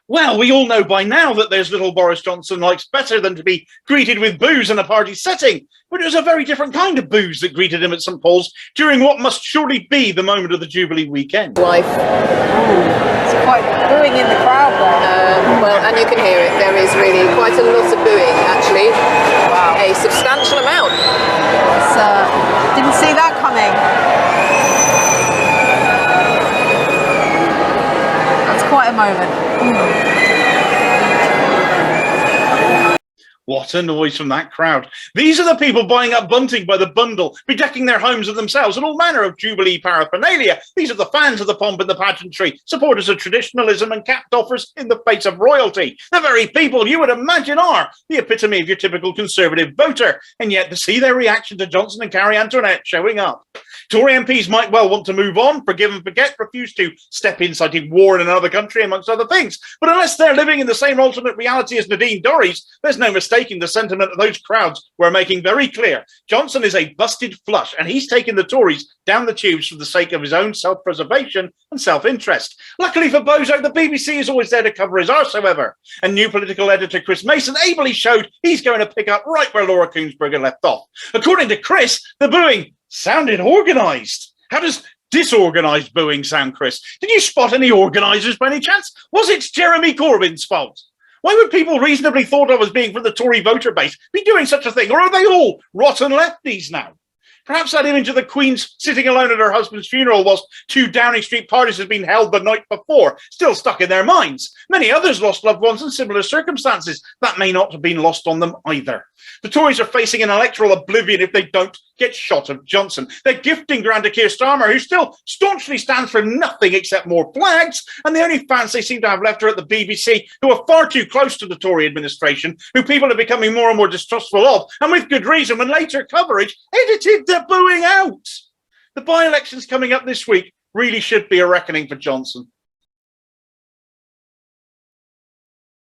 Well, we all know by now that there's little Boris Johnson likes better than to be greeted with boos in a party setting, but it was a very different kind of boos that greeted him at St Paul's during what must surely be the moment of the Jubilee weekend. Life. It's quite booing in the crowd there. Well, and you can hear it. There is really quite a lot of booing, actually. Wow. A substantial amount. Didn't see that coming. That's quite a moment. What a noise from that crowd. These are the people buying up bunting by the bundle, bedecking their homes and themselves and all manner of Jubilee paraphernalia. These are the fans of the pomp and the pageantry, supporters of traditionalism and capped offers in the face of royalty. The very people you would imagine are the epitome of your typical Conservative voter. And yet to see their reaction to Johnson and Carrie Antoinette showing up. Tory MPs might well want to move on, forgive and forget, refuse to step inciting war in another country, amongst other things. But unless they're living in the same alternate reality as Nadine Dorries, there's no mistaking the sentiment of those crowds were making very clear. Johnson is a busted flush, and he's taken the Tories down the tubes for the sake of his own self-preservation and self-interest. Luckily for Bozo, the BBC is always there to cover his arse, however. And new political editor Chris Mason ably showed he's going to pick up right where Laura Koonsberger left off. According to Chris, the booing sounded organised. How does disorganised booing sound, Chris? Did you spot any organisers by any chance? Was it Jeremy Corbyn's fault? Why would people reasonably thought of as being from the Tory voter base be doing such a thing? Or are they all rotten lefties now? Perhaps that image of the Queen's sitting alone at her husband's funeral whilst two Downing Street parties had been held the night before, still stuck in their minds. Many others lost loved ones in similar circumstances. That may not have been lost on them either. The Tories are facing an electoral oblivion if they don't get shot of Johnson. They're gifting Grant to Keir Starmer, who still staunchly stands for nothing except more flags, and the only fans they seem to have left are at the BBC, who are far too close to the Tory administration, who people are becoming more and more distrustful of, and with good reason, when later coverage edited the booing out. The by-elections coming up this week really should be a reckoning for Johnson.